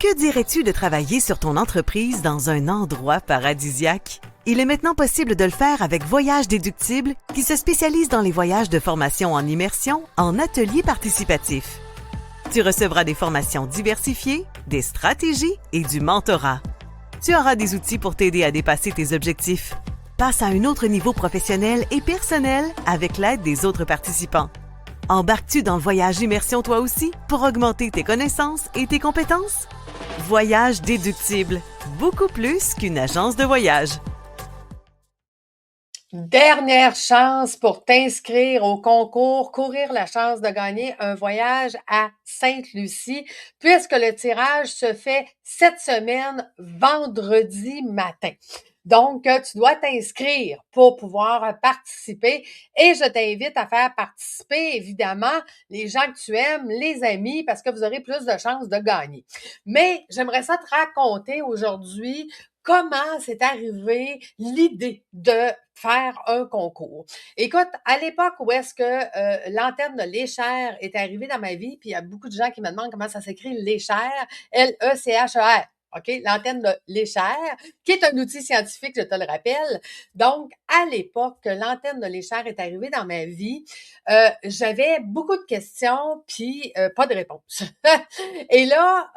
Que dirais-tu de travailler sur ton entreprise dans un endroit paradisiaque? Il est maintenant possible de le faire avec Voyage Déductible, qui se spécialise dans les voyages de formation en immersion en ateliers participatifs. Tu recevras des formations diversifiées, des stratégies et du mentorat. Tu auras des outils pour t'aider à dépasser tes objectifs. Passe à un autre niveau professionnel et personnel avec l'aide des autres participants. Embarques-tu dans le voyage immersion toi aussi pour augmenter tes connaissances et tes compétences? Voyage Déductible, beaucoup plus qu'une agence de voyage. Dernière chance pour t'inscrire au concours, courir la chance de gagner un voyage à Sainte-Lucie, puisque le tirage se fait cette semaine, vendredi matin. Donc, tu dois t'inscrire pour pouvoir participer et je t'invite à faire participer, évidemment, les gens que tu aimes, les amis, parce que vous aurez plus de chances de gagner. Mais j'aimerais ça te raconter aujourd'hui comment c'est arrivé l'idée de faire un concours. Écoute, à l'époque où est-ce que l'antenne de Léchère est arrivée dans ma vie, puis il y a beaucoup de gens qui me demandent comment ça s'écrit Léchère, L-E-C-H-E-R. OK? L'antenne de Léchère, qui est un outil scientifique, je te le rappelle. Donc, à l'époque que l'antenne de Léchère est arrivée dans ma vie, j'avais beaucoup de questions, puis pas de réponse. Et là,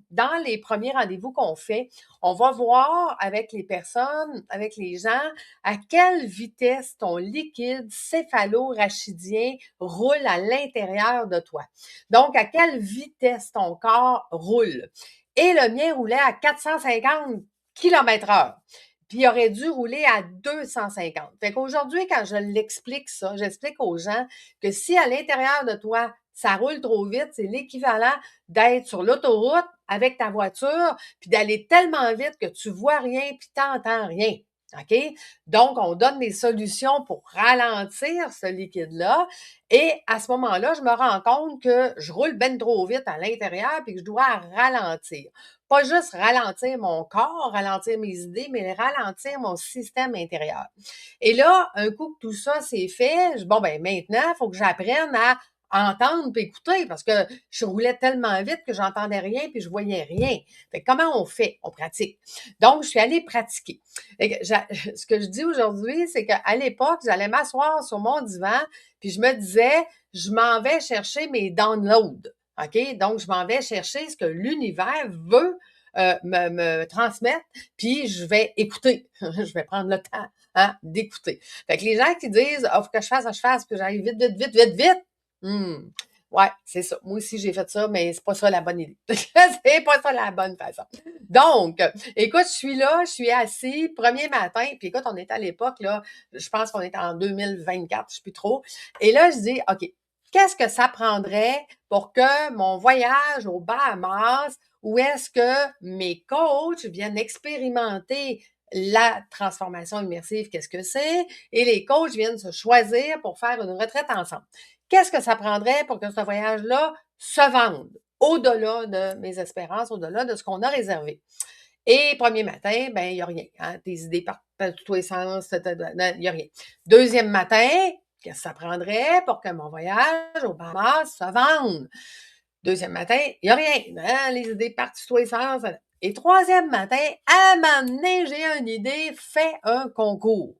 dans les premiers rendez-vous qu'on fait, on va voir avec les personnes, avec les gens, à quelle vitesse ton liquide céphalo-rachidien roule à l'intérieur de toi. Donc, à quelle vitesse ton corps roule. Et le mien roulait à 450 km/h. Puis il aurait dû rouler à 250. Fait qu'aujourd'hui, quand je l'explique ça, j'explique aux gens que si à l'intérieur de toi, ça roule trop vite, c'est l'équivalent d'être sur l'autoroute avec ta voiture, puis d'aller tellement vite que tu vois rien, puis t'entends rien. OK? Donc, on donne des solutions pour ralentir ce liquide-là. Et à ce moment-là, je me rends compte que je roule ben trop vite à l'intérieur puis que je dois ralentir. Pas juste ralentir mon corps, ralentir mes idées, mais ralentir mon système intérieur. Et là, un coup que tout ça c'est fait, bon, ben maintenant, il faut que j'apprenne à entendre puis écouter parce que je roulais tellement vite que j'entendais rien puis je voyais rien. Fait que comment on fait? On pratique. Donc, je suis allée pratiquer. Ce que je dis aujourd'hui, c'est qu'à l'époque, j'allais m'asseoir sur mon divan puis je me disais, je m'en vais chercher mes downloads. OK? Donc, je m'en vais chercher ce que l'univers veut me transmettre, puis je vais écouter. Je vais prendre le temps d'écouter. Fait que les gens qui disent, faut que je fasse, puis j'arrive vite, vite, vite, vite, vite. Ouais, c'est ça. Moi aussi, j'ai fait ça, mais c'est pas ça la bonne idée. C'est pas ça la bonne façon. Donc, écoute, je suis là, je suis assis, premier matin, puis écoute, on est à l'époque, là, je pense qu'on est en 2024, je sais plus trop. Et là, je dis, OK, qu'est-ce que ça prendrait pour que mon voyage aux Bahamas, où est-ce que mes coachs viennent expérimenter la transformation immersive, qu'est-ce que c'est? Et les coachs viennent se choisir pour faire une retraite ensemble. Qu'est-ce que ça prendrait pour que ce voyage-là se vende au-delà de mes espérances, au-delà de ce qu'on a réservé? Et premier matin, ben il n'y a rien. Hein? Tes idées partent de tous les sens, il n'y a rien. Deuxième matin, qu'est-ce que ça prendrait pour que mon voyage aux Bahamas se vende? Deuxième matin, il n'y a rien. Hein? Les idées partent de tous les sens. Et troisième matin, à un moment donné, j'ai une idée, fais un concours.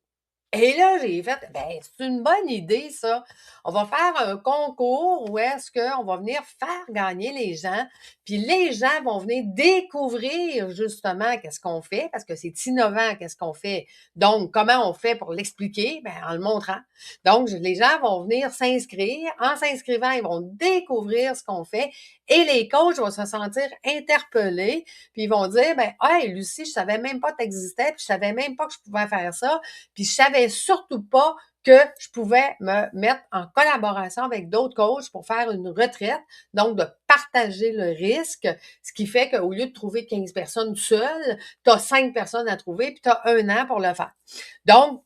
Et là, j'ai fait, ben, c'est une bonne idée, ça. On va faire un concours où est-ce qu'on va venir faire gagner les gens, puis les gens vont venir découvrir justement qu'est-ce qu'on fait, parce que c'est innovant qu'est-ce qu'on fait. Donc, comment on fait pour l'expliquer? Ben, en le montrant. Donc, les gens vont venir s'inscrire. En s'inscrivant, ils vont découvrir ce qu'on fait et les coachs vont se sentir interpellés, puis ils vont dire, ben, hey, Lucie, je savais même pas que t'existais, puis je savais même pas que je pouvais faire ça, puis je savais surtout pas que je pouvais me mettre en collaboration avec d'autres coachs pour faire une retraite, donc de partager le risque, ce qui fait qu'au lieu de trouver 15 personnes seules, tu as 5 personnes à trouver, puis tu as 1 an pour le faire. Donc,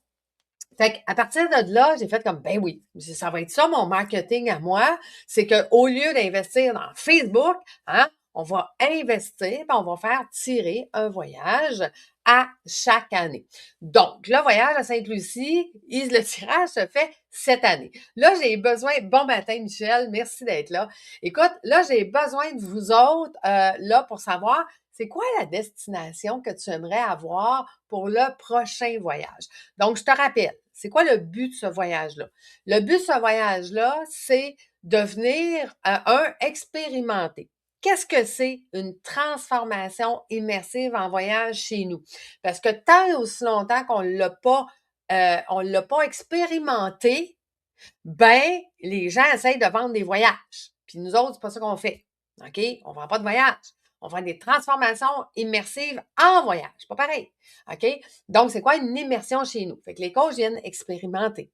fait à partir de là, j'ai fait comme, ben oui, ça va être ça mon marketing à moi, c'est qu'au lieu d'investir dans Facebook, hein, on va investir, puis on va faire tirer un voyage à chaque année. Donc, le voyage à Sainte-Lucie, le tirage se fait cette année. Là, j'ai besoin, bon matin Michel, merci d'être là. Écoute, là, j'ai besoin de vous autres, là, pour savoir, c'est quoi la destination que tu aimerais avoir pour le prochain voyage? Donc, je te rappelle, c'est quoi le but de ce voyage-là? Le but de ce voyage-là, c'est de venir, expérimenter. Qu'est-ce que c'est une transformation immersive en voyage chez nous? Parce que tant et aussi longtemps on l'a pas expérimenté, ben, les gens essayent de vendre des voyages. Puis nous autres, c'est pas ça qu'on fait. OK? On vend pas de voyage. On vend des transformations immersives en voyage. Pas pareil. OK? Donc, c'est quoi une immersion chez nous? Fait que les coachs viennent expérimenter.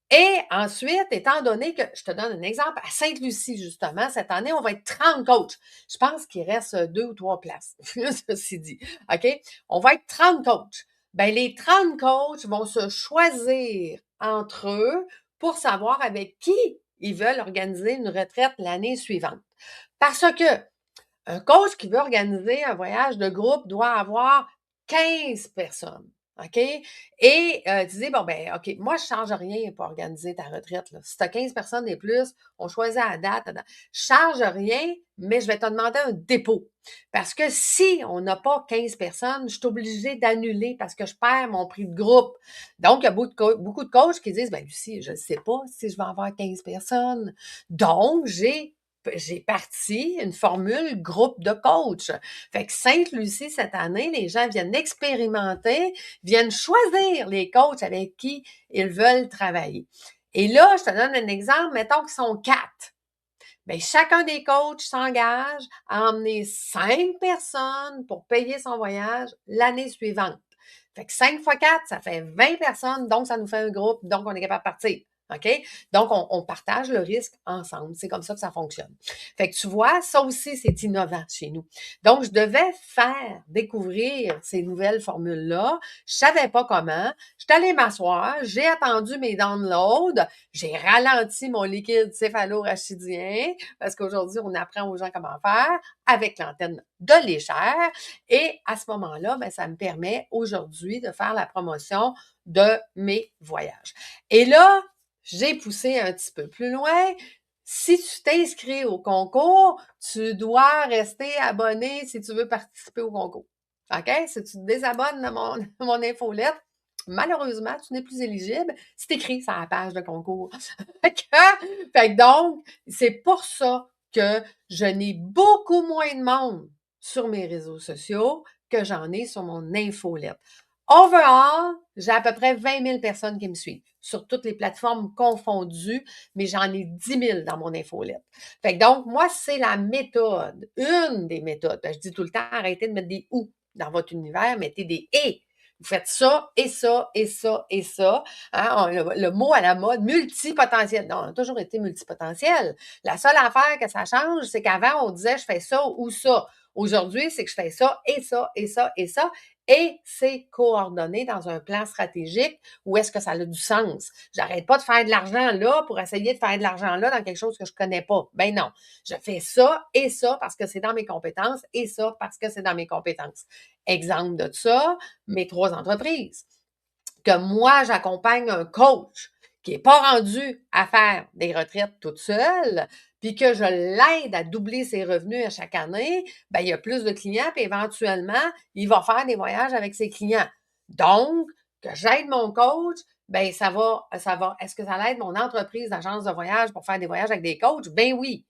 Et ensuite, étant donné que, je te donne un exemple, à Sainte-Lucie, justement, cette année, on va être 30 coachs. Je pense qu'il reste 2 ou 3 places, ceci dit. OK? On va être 30 coachs. Ben, les 30 coachs vont se choisir entre eux pour savoir avec qui ils veulent organiser une retraite l'année suivante. Parce que un coach qui veut organiser un voyage de groupe doit avoir 15 personnes. OK? Et tu dis, bon, ben, OK, moi, je ne charge rien pour organiser ta retraite. Là. Si tu as 15 personnes et plus, on choisit à la date. Je ne charge rien, mais je vais te demander un dépôt. Parce que si on n'a pas 15 personnes, je suis obligée d'annuler parce que je perds mon prix de groupe. Donc, il y a beaucoup de coachs qui disent, ben, Lucie, je ne sais pas si je vais avoir 15 personnes. Donc, j'ai parti une formule groupe de coach. Fait que Sainte-Lucie, cette année, les gens viennent expérimenter, viennent choisir les coachs avec qui ils veulent travailler. Et là, je te donne un exemple, mettons qu'ils sont 4. Bien, chacun des coachs s'engage à emmener 5 personnes pour payer son voyage l'année suivante. Fait que 5 fois 4, ça fait 20 personnes, donc ça nous fait un groupe, donc on est capable de partir. OK? Donc, on partage le risque ensemble. C'est comme ça que ça fonctionne. Fait que tu vois, ça aussi, c'est innovant chez nous. Donc, je devais faire découvrir ces nouvelles formules-là. Je savais pas comment. Je suis allée m'asseoir, j'ai attendu mes downloads, j'ai ralenti mon liquide céphalo-rachidien parce qu'aujourd'hui, on apprend aux gens comment faire avec l'antenne de l'échelle. Et à ce moment-là, ben, ça me permet aujourd'hui de faire la promotion de mes voyages. Et là, j'ai poussé un petit peu plus loin. Si tu t'inscris au concours, tu dois rester abonné si tu veux participer au concours. OK? Si tu te désabonnes de mon infolette, malheureusement, tu n'es plus éligible. C'est écrit sur la page de concours. Fait que donc, c'est pour ça que je n'ai beaucoup moins de monde sur mes réseaux sociaux que j'en ai sur mon infolette. Overall, j'ai à peu près 20 000 personnes qui me suivent sur toutes les plateformes confondues, mais j'en ai 10 000 dans mon infolette. Fait que donc, moi, c'est la méthode, une des méthodes. Je dis tout le temps, arrêtez de mettre des « ou » dans votre univers, mettez des « et ». Vous faites ça, et ça, et ça, et ça. Hein, le mot à la mode, multipotentiel. Non, on a toujours été multipotentiel. La seule affaire que ça change, c'est qu'avant, on disait « je fais ça ou ça ». Aujourd'hui, c'est que je fais ça, et ça, et ça, et ça. Et c'est coordonné dans un plan stratégique où est-ce que ça a du sens. J'arrête pas de faire de l'argent là pour essayer de faire de l'argent là dans quelque chose que je connais pas. Ben non, je fais ça et ça parce que c'est dans mes compétences et ça parce que c'est dans mes compétences. Exemple de ça, mes 3 entreprises. Que moi, j'accompagne un coach qui n'est pas rendu à faire des retraites toute seule, puis que je l'aide à doubler ses revenus à chaque année, ben il y a plus de clients, puis éventuellement, il va faire des voyages avec ses clients. Donc, que j'aide mon coach, ben ça va. Est-ce que ça l'aide mon entreprise d'agence de voyage pour faire des voyages avec des coachs? Ben oui.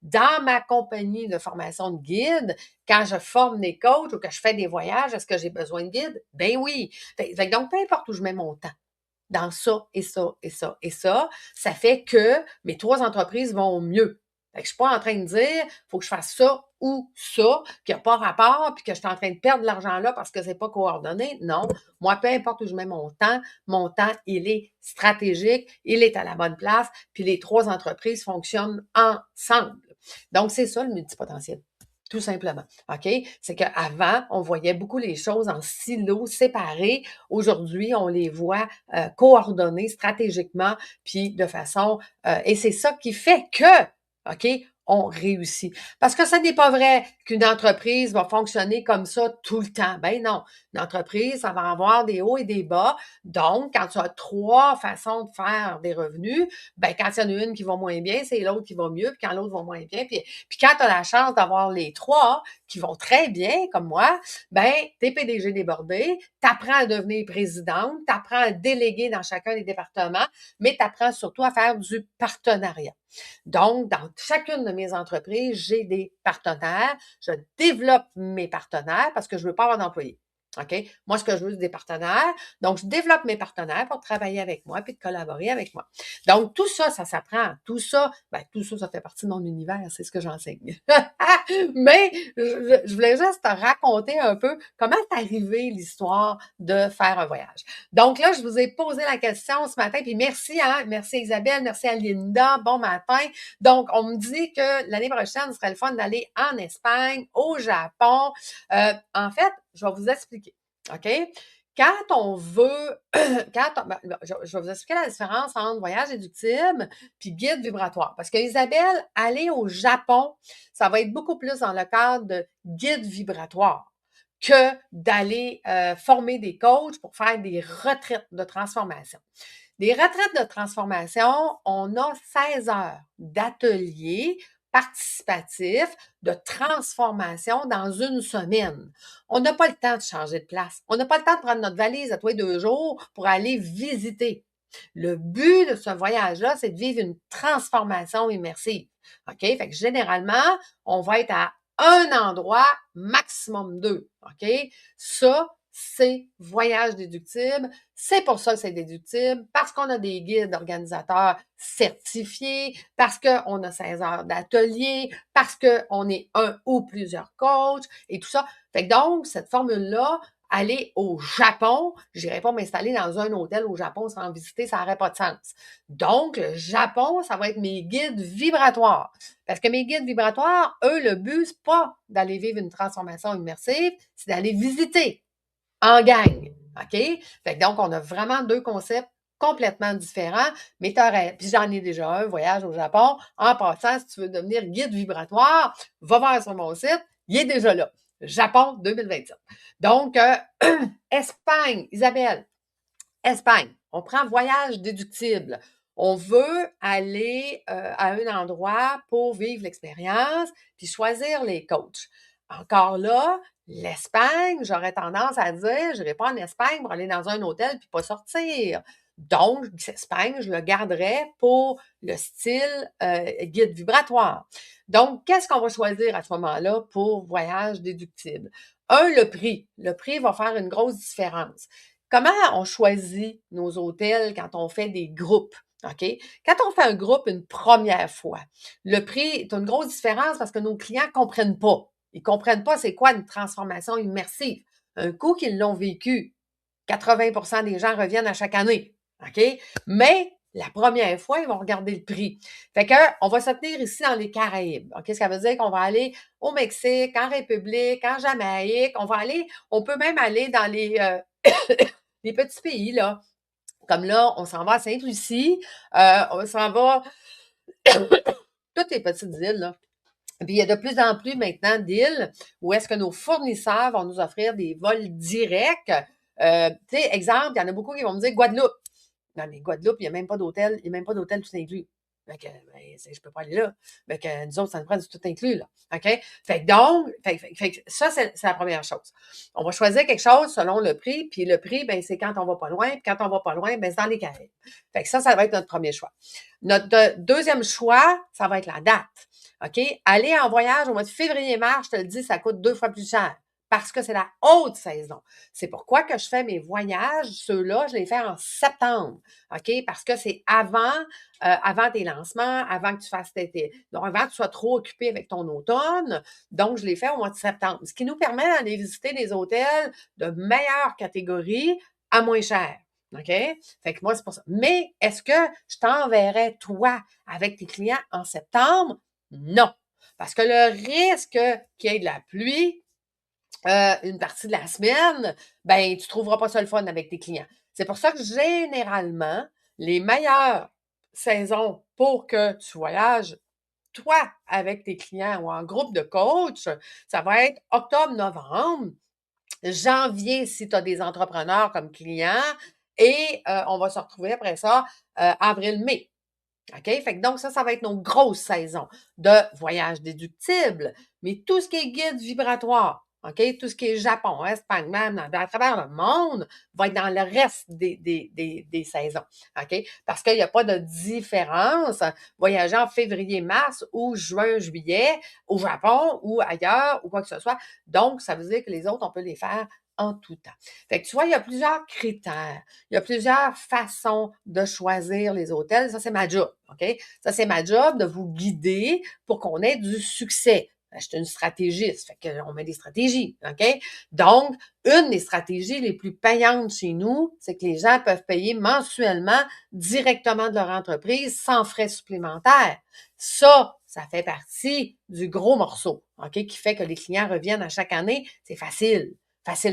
Dans ma compagnie de formation de guide, quand je forme des coachs ou que je fais des voyages, est-ce que j'ai besoin de guide? Ben oui. Fait que donc, peu importe où je mets mon temps, dans ça et ça et ça et ça fait que mes 3 entreprises vont mieux. Fait que je suis pas en train de dire, faut que je fasse ça ou ça, qui n'a pas rapport, puis que je suis en train de perdre de l'argent là parce que c'est pas coordonné. Non. Moi, peu importe où je mets mon temps, il est stratégique, il est à la bonne place, puis les 3 entreprises fonctionnent ensemble. Donc, c'est ça le multipotentiel. Tout simplement. OK? C'est qu'avant, on voyait beaucoup les choses en silos séparés. Aujourd'hui, on les voit coordonnées stratégiquement, puis de façon... et c'est ça qui fait que, OK, on réussit. Parce que ce n'est pas vrai qu'une entreprise va fonctionner comme ça tout le temps. Ben non, une entreprise, ça va avoir des hauts et des bas. Donc, quand tu as trois façons de faire des revenus, ben quand il y en a une qui va moins bien, c'est l'autre qui va mieux, puis quand l'autre va moins bien. Puis quand tu as la chance d'avoir les trois qui vont très bien, comme moi, ben t'es PDG débordé, t'apprends à devenir présidente, t'apprends à déléguer dans chacun des départements, mais t'apprends surtout à faire du partenariat. Donc, dans chacune de mes entreprises, j'ai des partenaires. Je développe mes partenaires parce que je ne veux pas avoir d'employés. OK? Moi, ce que je veux, c'est des partenaires. Donc, je développe mes partenaires pour travailler avec moi puis de collaborer avec moi. Donc, tout ça, ça s'apprend. Tout ça, ça fait partie de mon univers. C'est ce que j'enseigne. Mais, je voulais juste te raconter un peu comment est arrivée l'histoire de faire un voyage. Donc là, je vous ai posé la question ce matin, puis merci, hein? Merci Isabelle, merci à Linda, bon matin. Donc, on me dit que l'année prochaine, ce serait le fun d'aller en Espagne, au Japon. En fait, je vais vous expliquer, OK? Quand on veut, je vais vous expliquer la différence entre voyage déductible puis guide vibratoire. Parce que Isabelle, aller au Japon, ça va être beaucoup plus dans le cadre de guide vibratoire que d'aller former des coachs pour faire des retraites de transformation. Des retraites de transformation, on a 16 heures d'ateliers participatifs de transformation dans une semaine. On n'a pas le temps de changer de place. On n'a pas le temps de prendre notre valise à tous les 2 jours pour aller visiter. Le but de ce voyage-là, c'est de vivre une transformation immersive. OK? Fait que généralement, on va être à un endroit, maximum 2. OK? Ça, c'est voyage déductible. C'est pour ça que c'est déductible, parce qu'on a des guides organisateurs certifiés, parce qu'on a 16 heures d'atelier, parce qu'on est un ou plusieurs coachs et tout ça. Fait que donc, cette formule-là, aller au Japon, je n'irai pas m'installer dans un hôtel au Japon sans visiter, ça n'aurait pas de sens. Donc, le Japon, ça va être mes guides vibratoires. Parce que mes guides vibratoires, eux, le but, c'est pas d'aller vivre une transformation immersive, c'est d'aller visiter en gang. OK? Fait que donc, on a vraiment 2 concepts complètement différents, mais puis j'en ai déjà un, voyage au Japon. En passant, si tu veux devenir guide vibratoire, va voir sur mon site, il est déjà là. Japon 2027. Donc, Espagne, Isabelle, Espagne, on prend voyage déductible. On veut aller à un endroit pour vivre l'expérience puis choisir les coachs. Encore là, l'Espagne, j'aurais tendance à dire, je n'irai pas en Espagne pour aller dans un hôtel puis pas sortir. Donc, l'Espagne, je le garderais pour le style guide vibratoire. Donc, qu'est-ce qu'on va choisir à ce moment-là pour voyage déductible? Le prix. Le prix va faire une grosse différence. Comment on choisit nos hôtels quand on fait des groupes? OK? Quand on fait un groupe une première fois, le prix est une grosse différence parce que nos clients ne comprennent pas. Ils ne comprennent pas c'est quoi une transformation immersive. Un coup qu'ils l'ont vécu, 80% des gens reviennent à chaque année. OK? Mais la première fois, ils vont regarder le prix. Fait que, on va se tenir ici dans les Caraïbes. OK? Ça veut dire qu'on va aller au Mexique, en République, en Jamaïque. On peut même aller dans les petits pays, là. Comme là, on s'en va à Sainte-Lucie, on s'en va toutes les petites îles, là. Puis il y a de plus en plus maintenant d'îles où est-ce que nos fournisseurs vont nous offrir des vols directs. Tu sais, exemple, il y en a beaucoup qui vont me dire Guadeloupe. Non, mais Guadeloupe, il n'y a même pas d'hôtel, il n'y a même pas d'hôtel tout inclus. Fait que, je peux pas aller là. Fait que, nous autres, ça nous prend du tout inclus, là. OK? Fait que donc, ça, c'est la première chose. On va choisir quelque chose selon le prix, puis le prix, ben, c'est quand on va pas loin, puis quand on va pas loin, ben, c'est dans les Caraïbes. Fait que ça va être notre premier choix. Notre deuxième choix, ça va être la date. OK? Aller en voyage au mois de février-mars, je te le dis, ça coûte 2 fois plus cher parce que c'est la haute saison. C'est pourquoi que je fais mes voyages, ceux-là, je les fais en septembre. OK? Parce que c'est avant tes lancements, avant que tu fasses donc avant que tu sois trop occupé avec ton automne. Donc, je les fais au mois de septembre. Ce qui nous permet d'aller visiter des hôtels de meilleure catégorie à moins cher. OK? Fait que moi, c'est pour ça. Mais est-ce que je t'enverrai, toi, avec tes clients en septembre? Non. Parce que le risque qu'il y ait de la pluie, une partie de la semaine, ben, tu trouveras pas ça le fun avec tes clients. C'est pour ça que généralement, les meilleures saisons pour que tu voyages toi avec tes clients ou en groupe de coach, ça va être octobre-novembre, janvier si tu as des entrepreneurs comme clients et on va se retrouver après ça avril-mai. OK? Fait que donc, ça va être nos grosses saisons de voyage déductible, mais tout ce qui est guide vibratoire, OK? Tout ce qui est Japon, Espagne, même à travers le monde, va être dans le reste des saisons, OK? Parce qu'il n'y a pas de différence voyager en février, mars ou juin, juillet au Japon ou ailleurs ou quoi que ce soit. Donc, ça veut dire que les autres, on peut les faire en tout temps. Fait que tu vois, il y a plusieurs critères. Il y a plusieurs façons de choisir les hôtels. Ça, c'est ma job, OK? Ça, c'est ma job de vous guider pour qu'on ait du succès. Je suis une stratégiste, fait qu'on met des stratégies, OK? Donc, une des stratégies les plus payantes chez nous, c'est que les gens peuvent payer mensuellement directement de leur entreprise sans frais supplémentaires. Ça fait partie du gros morceau, OK? Qui fait que les clients reviennent à chaque année. C'est facile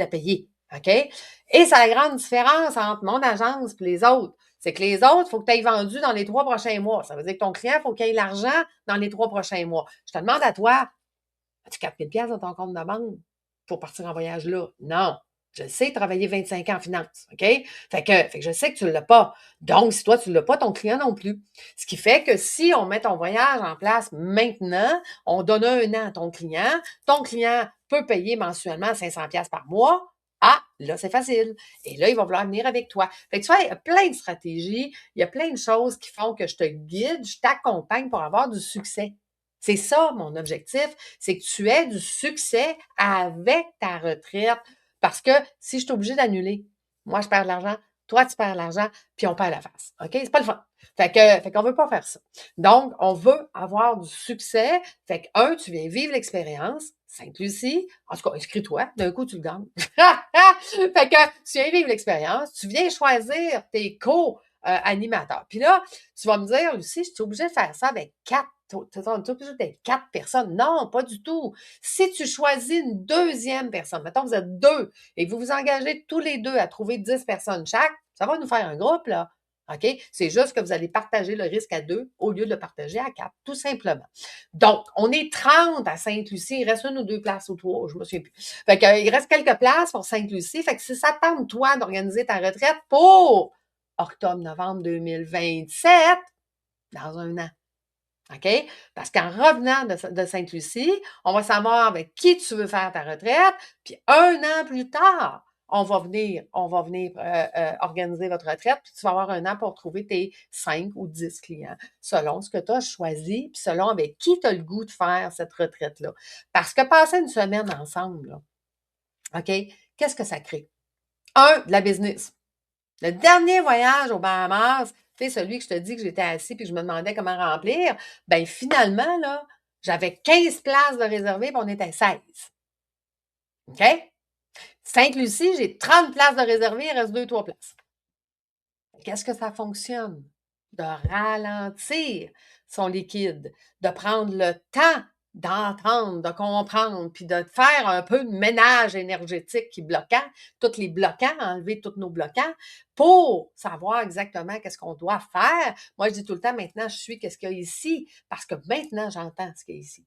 à payer. OK? Et c'est la grande différence entre mon agence et les autres. C'est que les autres, il faut que tu aies vendu dans les 3 prochains mois. Ça veut dire que ton client, il faut qu'il ait l'argent dans les 3 prochains mois. Je te demande à toi, as-tu 4 000 dans ton compte de banque pour partir en voyage là? Non. Je sais travailler 25 ans en finance, OK? Fait que je sais que tu ne l'as pas. Donc, si toi, tu ne l'as pas, ton client non plus. Ce qui fait que si on met ton voyage en place maintenant, on donne un an à ton client peut payer mensuellement 500$ par mois. Ah, là, c'est facile. Et là, il va vouloir venir avec toi. Fait que tu vois, il y a plein de stratégies, il y a plein de choses qui font que je te guide, je t'accompagne pour avoir du succès. C'est ça, mon objectif, c'est que tu aies du succès avec ta retraite. Parce que si je suis obligée d'annuler, moi, je perds de l'argent, toi, tu perds de l'argent, puis on perd la face. OK? C'est pas le fun. Fait qu'on veut pas faire ça. Donc, on veut avoir du succès. Fait que, tu viens vivre l'expérience. Sainte-Lucie, en tout cas, inscris-toi, d'un coup, tu le gagnes. Fait que tu viens vivre l'expérience, tu viens choisir tes co-animateurs. Puis là, tu vas me dire, Lucie, je suis obligée de faire ça avec 4. Tu es obligé d'être 4 personnes. Non, pas du tout. Si tu choisis une deuxième personne, mettons, vous êtes 2 et que vous vous engagez tous les 2 à trouver 10 personnes chaque, ça va nous faire un groupe, là. OK? C'est juste que vous allez partager le risque à 2 au lieu de le partager à 4, tout simplement. Donc, on est 30 à Sainte-Lucie. Il reste 1 ou 2 places ou 3, je me souviens plus. Fait qu'il reste quelques places pour Sainte-Lucie. Fait que si ça tente, toi, d'organiser ta retraite pour octobre-novembre 2027, dans un an. OK? Parce qu'en revenant de Sainte-Lucie, on va savoir avec qui tu veux faire ta retraite, puis un an plus tard, on va venir organiser votre retraite, puis tu vas avoir un an pour trouver tes 5 ou 10 clients, selon ce que tu as choisi, puis selon avec qui tu as le goût de faire cette retraite-là. Parce que passer une semaine ensemble, là, OK? Qu'est-ce que ça crée? De la business. Le dernier voyage aux Bahamas, tu sais, celui que je te dis que j'étais assis puis que je me demandais comment remplir, ben finalement, là, j'avais 15 places de réservées puis on était 16. OK? Sainte-Lucie, j'ai 30 places de réservées, il reste 2-3 places. Qu'est-ce que ça fonctionne? De ralentir son liquide, de prendre le temps d'entendre, de comprendre, puis de faire un peu de ménage énergétique qui est bloquant, tous les bloquants, enlever tous nos bloquants, pour savoir exactement qu'est-ce qu'on doit faire. Moi, je dis tout le temps, maintenant, je suis qu'est-ce qu'il y a ici, parce que maintenant, j'entends ce qu'il y a ici.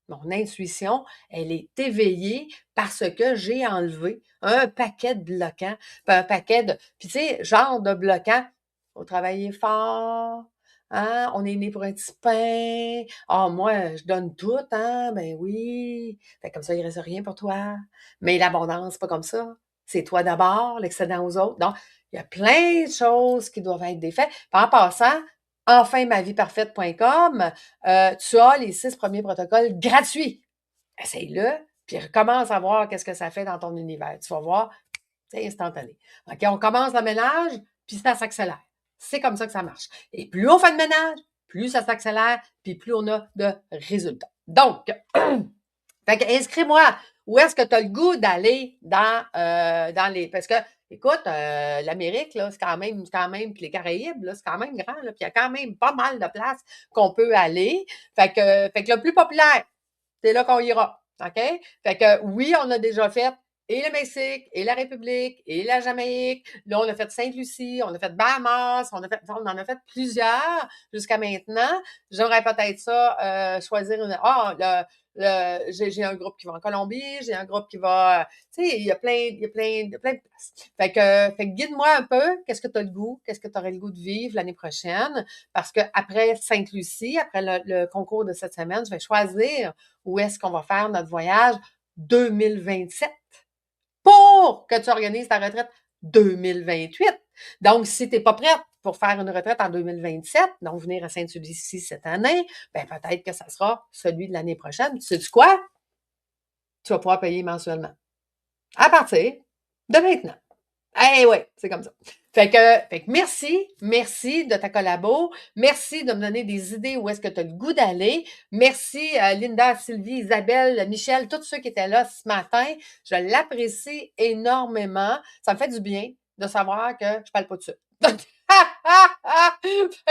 Mon intuition, elle est éveillée parce que j'ai enlevé un paquet de bloquants, puis un paquet de... Puis tu sais, genre de bloquants, faut travailler fort, hein, on est né pour un petit pain, ah moi, je donne tout, hein, ben oui, fait comme ça, il reste rien pour toi. Mais l'abondance, c'est pas comme ça. C'est toi d'abord, l'excédent aux autres. Donc, il y a plein de choses qui doivent être défaites. Puis en passant, enfinmavieparfaite.com, tu as les 6 premiers protocoles gratuits. Essaye-le, puis recommence à voir qu'est-ce que ça fait dans ton univers. Tu vas voir, c'est instantané. OK, on commence le ménage, puis ça s'accélère. C'est comme ça que ça marche. Et plus on fait de ménage, plus ça s'accélère, puis plus on a de résultats. Donc, fait que inscris-moi. Où est-ce que tu as le goût d'aller dans les... Parce que, écoute, l'Amérique, là, c'est quand même, puis les Caraïbes, là, c'est quand même grand, là, puis il y a quand même pas mal de places qu'on peut aller. Fait que le plus populaire, c'est là qu'on ira. OK? Fait que oui, on a déjà fait et le Mexique, et la République, et la Jamaïque. Là, on a fait Sainte-Lucie, on a fait Bahamas, on en a fait plusieurs jusqu'à maintenant. J'aimerais peut-être ça, choisir une... j'ai un groupe qui va en Colombie, j'ai un groupe qui va... tu sais, il y a plein de places. Fait que guide-moi un peu, qu'est-ce que tu as le goût, qu'est-ce que tu aurais le goût de vivre l'année prochaine, parce que après Sainte-Lucie, après le concours de cette semaine, je vais choisir où est-ce qu'on va faire notre voyage 2027 pour que tu organises ta retraite 2028. Donc, si tu n'es pas prête pour faire une retraite en 2027, donc venir à Sainte-Lucie cette année, ben peut-être que ça sera celui de l'année prochaine. Tu sais quoi? Tu vas pouvoir payer mensuellement. À partir de maintenant. Eh oui, c'est comme ça. Fait que merci de ta collabo. Merci de me donner des idées où est-ce que tu as le goût d'aller. Merci Linda, Sylvie, Isabelle, Michel, tous ceux qui étaient là ce matin. Je l'apprécie énormément. Ça me fait du bien de savoir que je parle pas de ça. Fait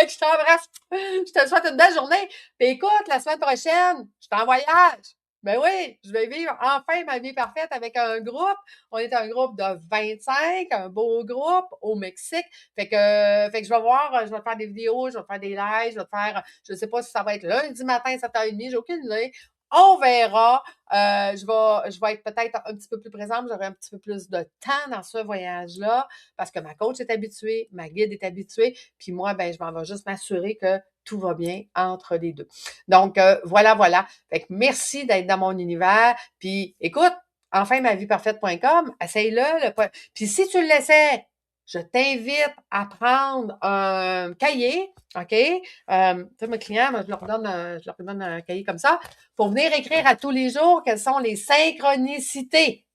que je t'embrasse. Je te souhaite une belle journée. Puis écoute, la semaine prochaine, je suis en voyage. Ben oui, je vais vivre enfin ma vie parfaite avec un groupe. On est un groupe de 25, un beau groupe au Mexique. Fait que je vais voir, je vais te faire des vidéos, je vais te faire des lives, je vais te faire, je sais pas si ça va être lundi matin, 7h30, j'ai aucune idée. On verra. Je vais être peut-être un petit peu plus présente, j'aurai un petit peu plus de temps dans ce voyage-là parce que ma coach est habituée, ma guide est habituée, puis moi, ben, je m'en vais juste m'assurer que tout va bien entre les deux. Donc, voilà. Fait que merci d'être dans mon univers. Puis, écoute, enfinmaVieParfaite.com, essaye-le. Puis, si tu l'essaies, je t'invite à prendre un cahier, OK? Tu sais, mes clients, moi, je leur donne un cahier comme ça pour venir écrire à tous les jours quelles sont les synchronicités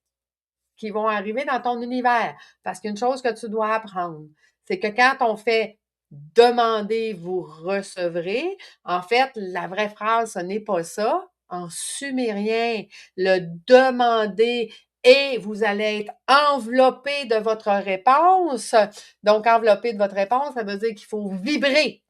qui vont arriver dans ton univers. Parce qu'une chose que tu dois apprendre, c'est que quand on fait demandez, vous recevrez. En fait, la vraie phrase, ce n'est pas ça. En sumérien, le demander et vous allez être enveloppé de votre réponse. Donc, enveloppé de votre réponse, ça veut dire qu'il faut vibrer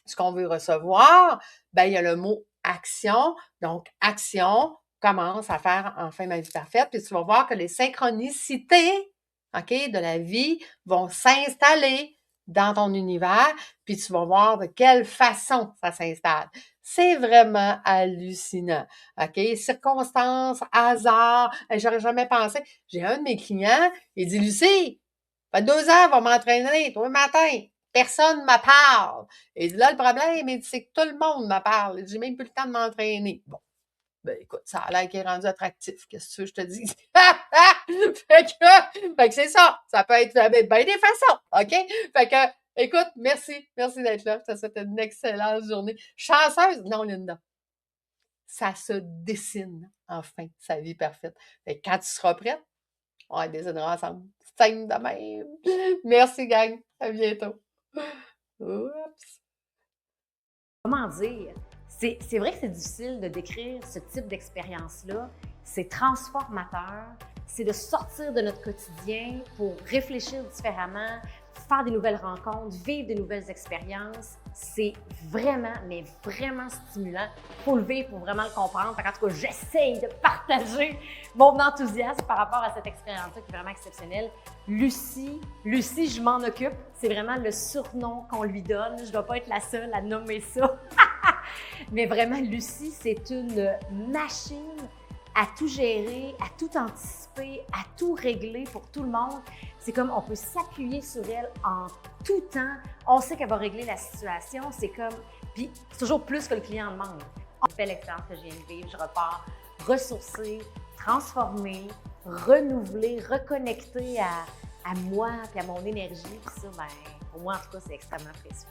ce qu'on veut recevoir. Ben, il y a le mot action. Donc, action, commence à faire enfin ma vie parfaite. Puis tu vas voir que les synchronicités, OK, de la vie vont s'installer dans ton univers, puis tu vas voir de quelle façon ça s'installe. C'est vraiment hallucinant. OK? Circonstances, hasard, j'aurais jamais pensé. J'ai un de mes clients, il dit, Lucie, ça fait 2 ans, on va m'entraîner tous les matins. Personne ne me parle. Et là, le problème, c'est que tout le monde me parle. J'ai même plus le temps de m'entraîner. Bon. Ben, écoute, ça a l'air qu'il est rendu attractif. Qu'est-ce que tu veux que je te dise? Fait que c'est ça. Ça peut être bien des façons. OK? Fait que, écoute, merci. Merci d'être là. Ça souhaite une excellente journée. Chanceuse? Non, Linda. Ça se dessine, enfin, sa vie parfaite. Fait que quand tu seras prête, on va décider ensemble. Scène de même. Merci, gang. À bientôt. Oups. Comment dire? C'est vrai que c'est difficile de décrire ce type d'expérience-là. C'est transformateur. C'est de sortir de notre quotidien pour réfléchir différemment, faire des nouvelles rencontres, vivre de nouvelles expériences. C'est vraiment, mais vraiment stimulant. Il faut le vivre pour vraiment le comprendre. En tout cas, j'essaye de partager mon enthousiasme par rapport à cette expérience-là qui est vraiment exceptionnelle. Lucie, je m'en occupe. C'est vraiment le surnom qu'on lui donne. Je ne dois pas être la seule à nommer ça. Mais vraiment, Lucie, c'est une machine à tout gérer, à tout anticiper, à tout régler pour tout le monde. C'est comme on peut s'appuyer sur elle en tout temps. On sait qu'elle va régler la situation. C'est comme... Puis c'est toujours plus que le client demande. Une belle expérience que je viens de vivre. Je repars ressourcée, transformée, renouvelée, reconnectée à moi et à mon énergie. Puis ça, ben, pour moi, en tout cas, c'est extrêmement précieux.